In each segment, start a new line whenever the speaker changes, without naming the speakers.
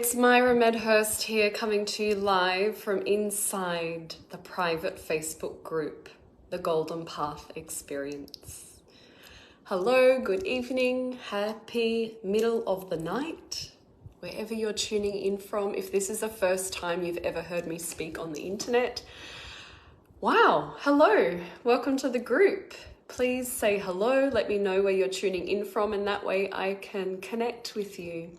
it's Myra Medhurst here, coming to you live from inside the private Facebook group, The Golden Path Experience. Hello, good evening, happy middle of the night, wherever you're tuning in from. If this is the first time you've ever heard me speak on the internet, wow, hello, welcome to the group. Please say hello, let me know where you're tuning in from, and that way I can connect with you.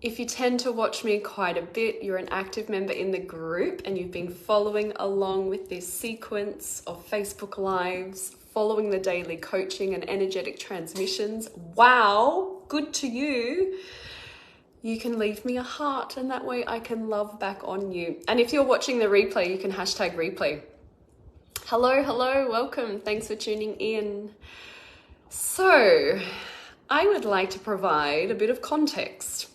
If you tend to watch me quite a bit, you're an active member in the group and you've been following along with this sequence of Facebook Lives, following the daily coaching and energetic transmissions. Wow, good to you. You can leave me a heart and that way I can love back on you. And if you're watching the replay, you can hashtag replay. Hello, welcome. Thanks for tuning in. So, I would like to provide a bit of context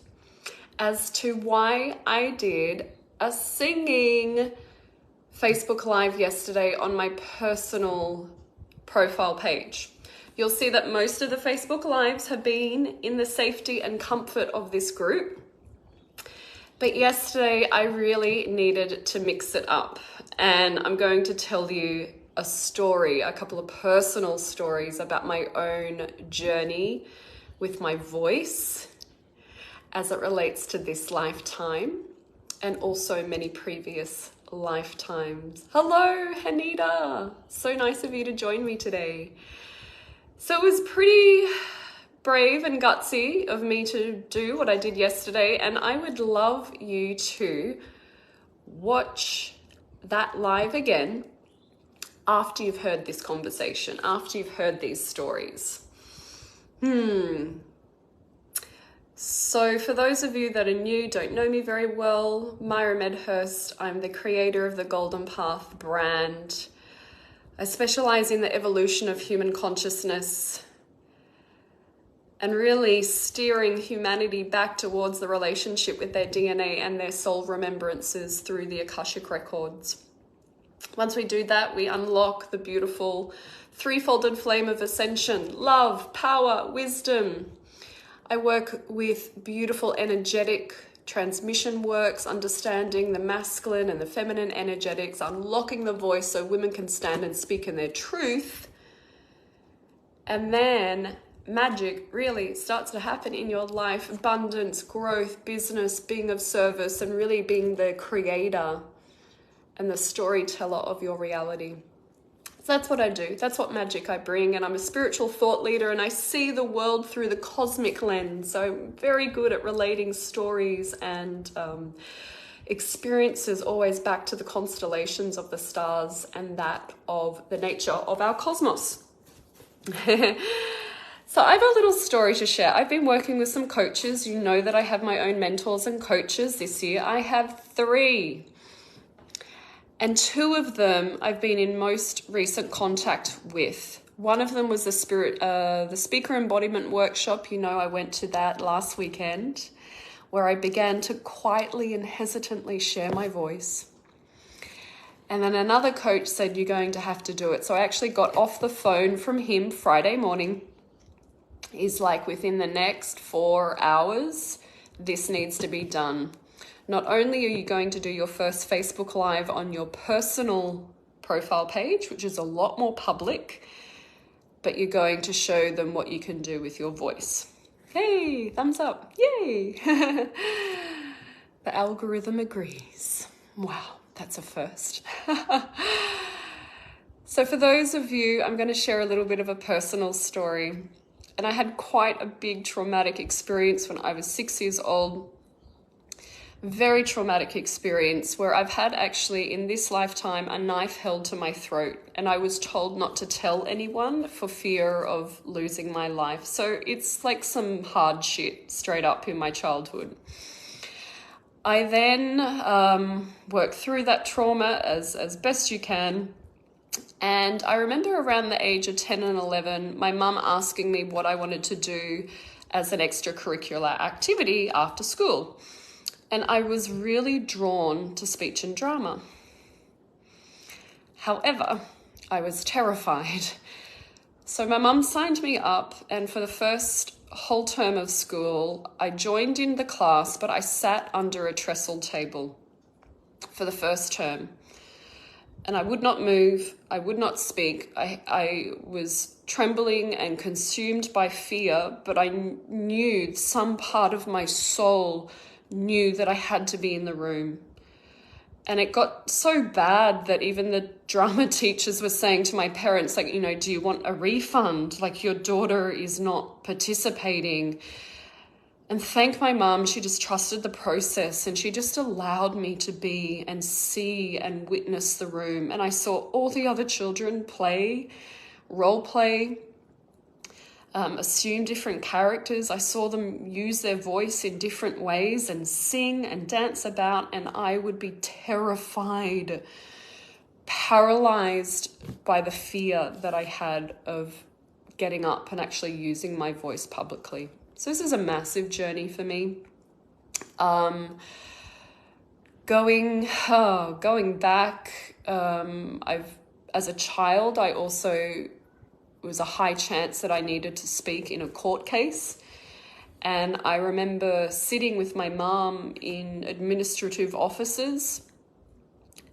as to why I did a singing Facebook Live yesterday on my personal profile page. You'll see that most of the Facebook Lives have been in the safety and comfort of this group. But yesterday I really needed to mix it up, and I'm going to tell you a story, a couple of personal stories about my own journey with my voice as it relates to this lifetime and also many previous lifetimes. Hello, Hanita. So nice of you to join me today. So it was pretty brave and gutsy of me to do what I did yesterday, and I would love you to watch that live again after you've heard this conversation, after you've heard these stories. So for those of you that are new, don't know me very well, Myra Medhurst, I'm the creator of the Golden Path brand. I specialize in the evolution of human consciousness and really steering humanity back towards the relationship with their DNA and their soul remembrances through the Akashic records. Once we do that, we unlock the beautiful threefolded flame of ascension: love, power, wisdom. I work with beautiful energetic transmission works, understanding the masculine and the feminine energetics, unlocking the voice so women can stand and speak in their truth. And then magic really starts to happen in your life: abundance, growth, business, being of service, and really being the creator and the storyteller of your reality. So that's what I do. That's what magic I bring. And I'm a spiritual thought leader, and I see the world through the cosmic lens. So I'm very good at relating stories and experiences always back to the constellations of the stars and that of the nature of our cosmos. So I have a little story to share. I've been working with some coaches. You know that I have my own mentors and coaches. This year I have 3. And 2 of them I've been in most recent contact with. One of them was the speaker embodiment workshop. You know, I went to that last weekend, where I began to quietly and hesitantly share my voice. And then another coach said, you're going to have to do it. So I actually got off the phone from him Friday morning. He's like, within the next 4 hours, this needs to be done. Not only are you going to do your first Facebook Live on your personal profile page, which is a lot more public, but you're going to show them what you can do with your voice. Hey, thumbs up. Yay. The algorithm agrees. Wow, that's a first. So for those of you, I'm going to share a little bit of a personal story. And I had quite a big traumatic experience when I was 6 years old. Very traumatic experience where I've had actually in this lifetime a knife held to my throat, and I was told not to tell anyone for fear of losing my life. So it's like some hard shit straight up in my childhood. I then worked through that trauma as best you can. And I remember around the age of 10 and 11, my mum asking me what I wanted to do as an extracurricular activity after school. And I was really drawn to speech and drama. However, I was terrified. So my mum signed me up, and for the first whole term of school, I joined in the class, but I sat under a trestle table for the first term. And I would not move, I would not speak. I was trembling and consumed by fear, but I knew, some part of my soul knew that I had to be in the room. And it got so bad that even the drama teachers were saying to my parents, like, you know, do you want a refund? Like, your daughter is not participating. And thank my mum, she just trusted the process and she just allowed me to be and see and witness the room. And I saw all the other children play, role play, assume different characters. I saw them use their voice in different ways and sing and dance about, and I would be terrified, paralyzed by the fear that I had of getting up and actually using my voice publicly. So this is a massive journey for me. Going back, as a child, I also was a high chance that I needed to speak in a court case. And I remember sitting with my mom in administrative offices,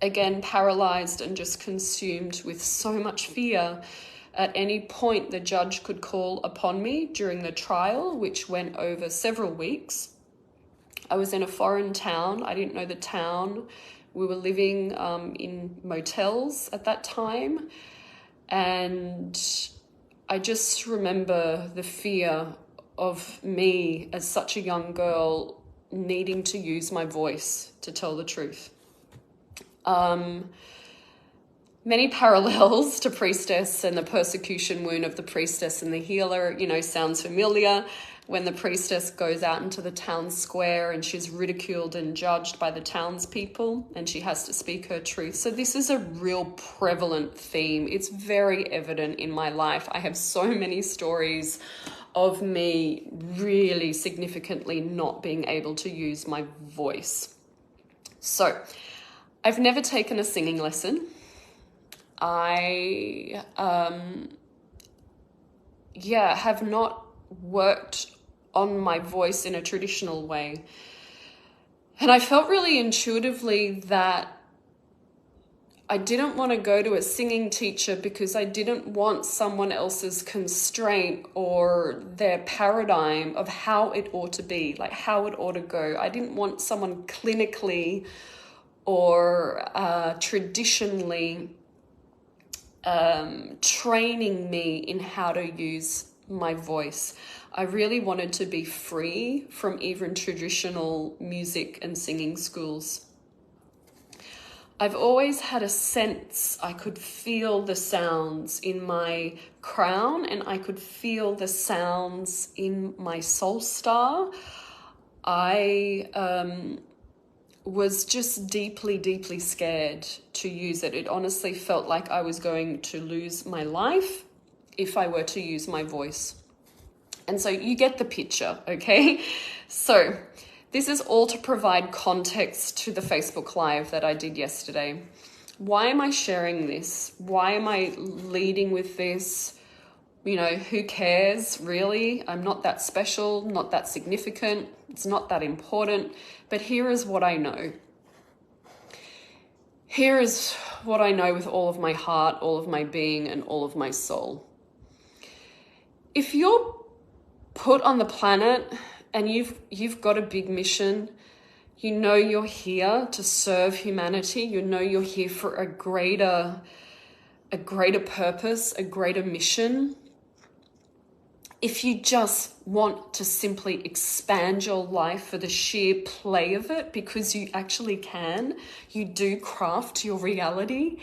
again, paralyzed and just consumed with so much fear. At any point, the judge could call upon me during the trial, which went over several weeks. I was in a foreign town. I didn't know the town. We were living in motels at that time. And I just remember the fear of me as such a young girl needing to use my voice to tell the truth. Many parallels to priestess and the persecution wound of the priestess and the healer, you know, sounds familiar. When the priestess goes out into the town square and she's ridiculed and judged by the townspeople and she has to speak her truth. So this is a real prevalent theme. It's very evident in my life. I have so many stories of me really significantly not being able to use my voice. So I've never taken a singing lesson. I have not worked on my voice in a traditional way. And I felt really intuitively that I didn't want to go to a singing teacher because I didn't want someone else's constraint or their paradigm of how it ought to be, like how it ought to go. I didn't want someone clinically or traditionally training me in how to use my voice. I really wanted to be free from even traditional music and singing schools. I've always had a sense I could feel the sounds in my crown and I could feel the sounds in my soul star. I was just deeply, deeply scared to use it. It honestly felt like I was going to lose my life if I were to use my voice. And so you get the picture, okay? So this is all to provide context to the Facebook Live that I did yesterday. Why am I sharing this? Why am I leading with this? You know, who cares, really? I'm not that special, not that significant. It's not that important. But here is what I know. Here is what I know with all of my heart, all of my being, and all of my soul. If you're put on the planet and you've got a big mission, you know you're here to serve humanity, you know you're here for a greater purpose, a greater mission. If you just want to simply expand your life for the sheer play of it, because you actually can, you do craft your reality.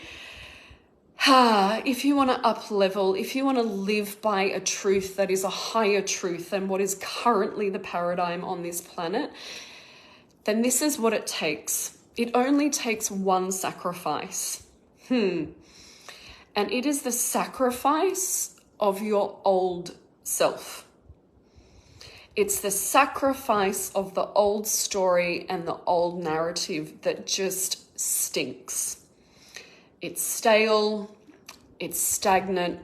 If you want to up level, if you want to live by a truth that is a higher truth than what is currently the paradigm on this planet, then this is what it takes. It only takes one sacrifice. And it is the sacrifice of your old self. It's the sacrifice of the old story and the old narrative that just stinks. It's stale, it's stagnant,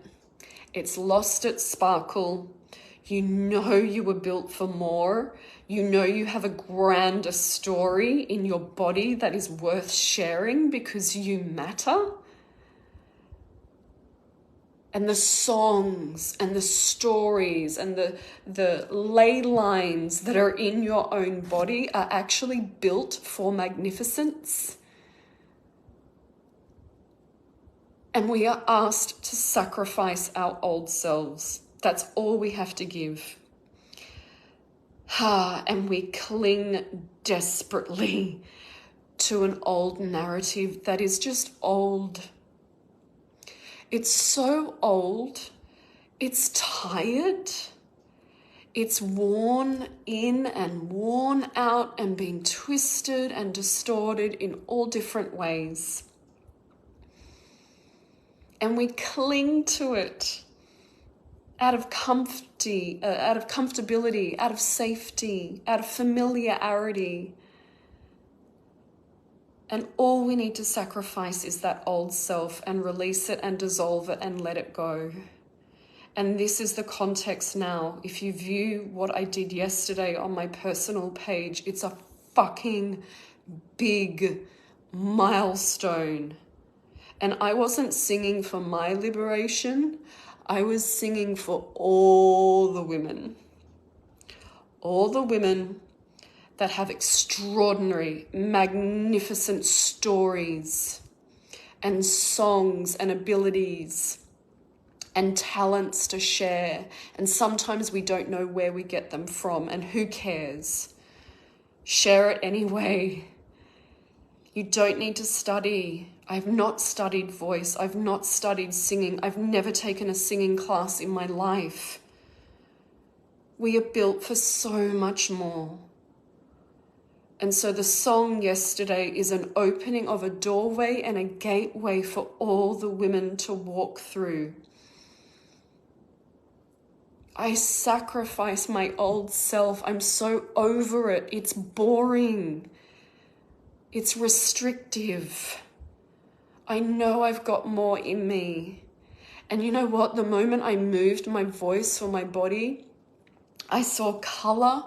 it's lost its sparkle. You know you were built for more. You know you have a grander story in your body that is worth sharing because you matter. And the songs and the stories and the ley lines that are in your own body are actually built for magnificence. And we are asked to sacrifice our old selves. That's all we have to give. And we cling desperately to an old narrative that is just old. It's so old, it's tired, it's worn in and worn out and being twisted and distorted in all different ways. And we cling to it out of comfortability, out of safety, out of familiarity. And all we need to sacrifice is that old self and release it and dissolve it and let it go. And this is the context now. If you view what I did yesterday on my personal page, it's a fucking big milestone. And I wasn't singing for my liberation. I was singing for all the women. All the women that have extraordinary, magnificent stories and songs and abilities and talents to share. And sometimes we don't know where we get them from, and who cares? Share it anyway. You don't need to study. I've not studied voice. I've not studied singing. I've never taken a singing class in my life. We are built for so much more. And so the song yesterday is an opening of a doorway and a gateway for all the women to walk through. I sacrifice my old self. I'm so over it. It's boring. It's restrictive. I know I've got more in me. And you know what? The moment I moved my voice or my body, I saw color.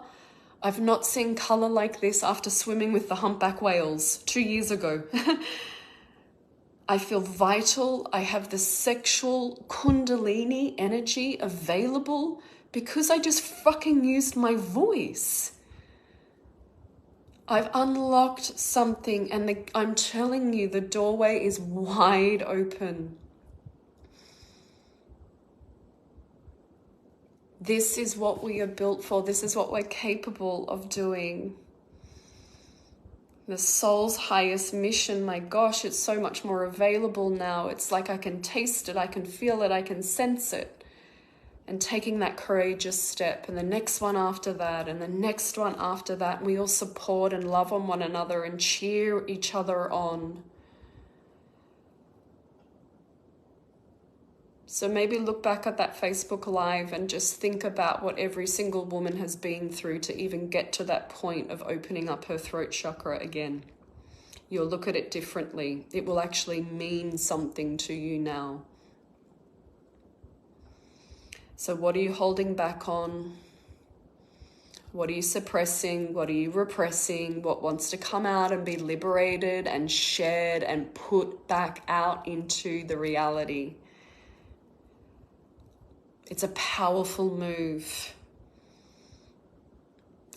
I've not seen color like this after swimming with the humpback whales 2 years ago. I feel vital. I have the sexual kundalini energy available because I just fucking used my voice. I've unlocked something, and I'm telling you, the doorway is wide open. This is what we are built for. This is what we're capable of doing. The soul's highest mission, my gosh, it's so much more available now. It's like I can taste it, I can feel it, I can sense it. And taking that courageous step, and the next one after that, and the next one after that, we all support and love on one another and cheer each other on. So maybe look back at that Facebook Live and just think about what every single woman has been through to even get to that point of opening up her throat chakra again. You'll look at it differently. It will actually mean something to you now. So what are you holding back on? What are you suppressing? What are you repressing? What wants to come out and be liberated and shared and put back out into the reality? It's a powerful move.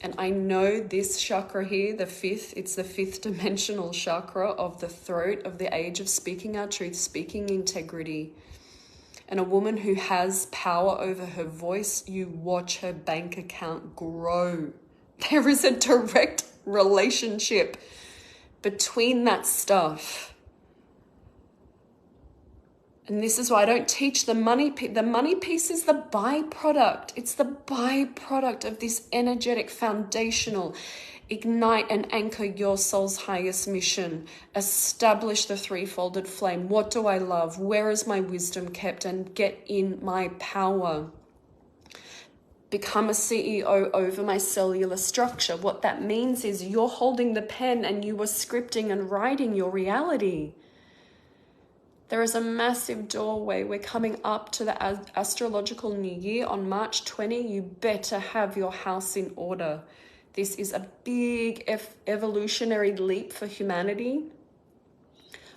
And I know this chakra here, the fifth, it's the fifth dimensional chakra of the throat, of the age of speaking our truth, speaking integrity. And a woman who has power over her voice, you watch her bank account grow. There is a direct relationship between that stuff. And this is why I don't teach the money piece. The money piece is the byproduct. It's the byproduct of this energetic, foundational, ignite and anchor your soul's highest mission. Establish the three-folded flame. What do I love? Where is my wisdom kept? And get in my power. Become a CEO over my cellular structure. What that means is you're holding the pen and you are scripting and writing your reality. There is a massive doorway. We're coming up to the astrological new year on March 20. You better have your house in order. This is a big evolutionary leap for humanity.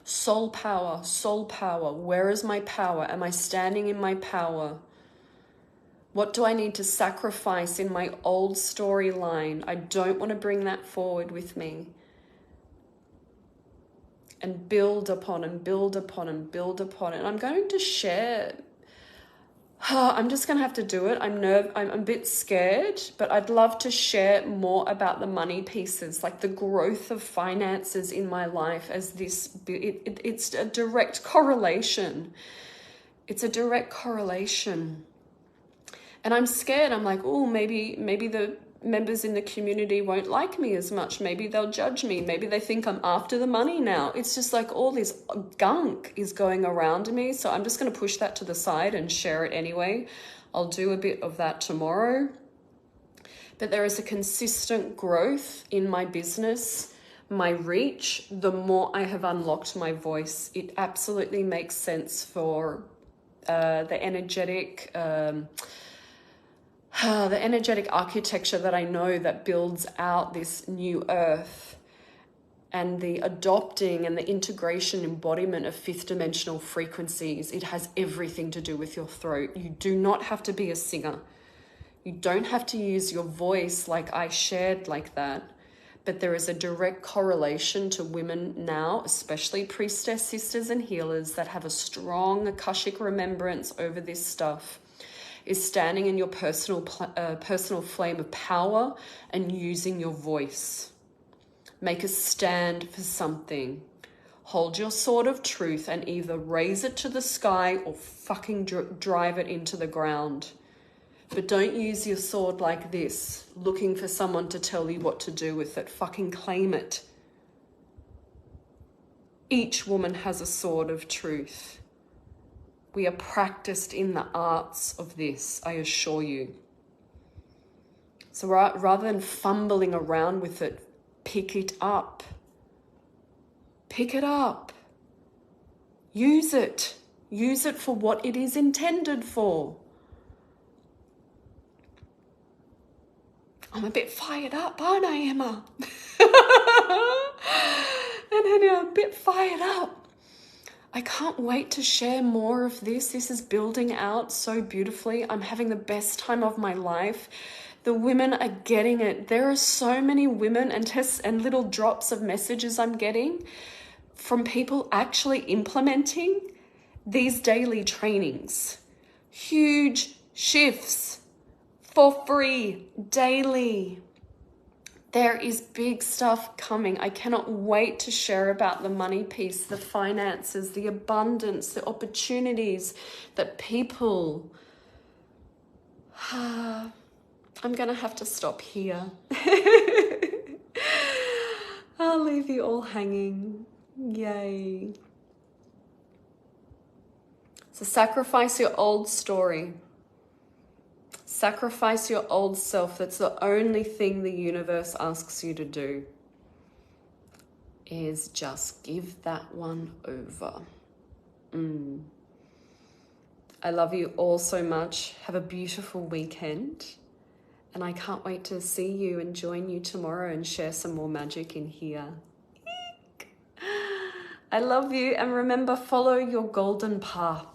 Soul power, soul power. Where is my power? Am I standing in my power? What do I need to sacrifice in my old storyline? I don't want to bring that forward with me. And build upon and build upon and build upon it. And I'm going to share. I'm just going to have to do it. I'm a bit scared, but I'd love to share more about the money pieces, like the growth of finances in my life as this. It's a direct correlation. It's a direct correlation. And I'm scared. I'm like, oh, maybe the members in the community won't like me as much. Maybe they'll judge me. Maybe they think I'm after the money now. It's just like all this gunk is going around me. So I'm just going to push that to the side and share it anyway. I'll do a bit of that tomorrow. But there is a consistent growth in my business, my reach, the more I have unlocked my voice. It absolutely makes sense for the energetic architecture that I know that builds out this new earth, and the adopting and the integration embodiment of fifth dimensional frequencies. It has everything to do with your throat. You do not have to be a singer. You don't have to use your voice like I shared like that. But there is a direct correlation to women now, especially priestess sisters and healers that have a strong Akashic remembrance over this stuff, is standing in your personal flame of power and using your voice. Make a stand for something. Hold your sword of truth and either raise it to the sky or fucking drive it into the ground. But don't use your sword like this, looking for someone to tell you what to do with it. Fucking claim it. Each woman has a sword of truth. We are practiced in the arts of this, I assure you. So rather than fumbling around with it, pick it up. Pick it up. Use it. Use it for what it is intended for. I'm a bit fired up, aren't I, Emma? And I'm a bit fired up. I can't wait to share more of this. This is building out so beautifully. I'm having the best time of my life. The women are getting it. There are so many women and tests and little drops of messages I'm getting from people actually implementing these daily trainings. Huge shifts for free daily. There is big stuff coming. I cannot wait to share about the money piece, the finances, the abundance, the opportunities that people... I'm going to have to stop here. I'll leave you all hanging. Yay. So sacrifice your old story. Sacrifice your old self. That's the only thing the universe asks you to do, is just give that one over. I love you all so much. Have a beautiful weekend. And I can't wait to see you and join you tomorrow and share some more magic in here. I love you. And remember, follow your golden path.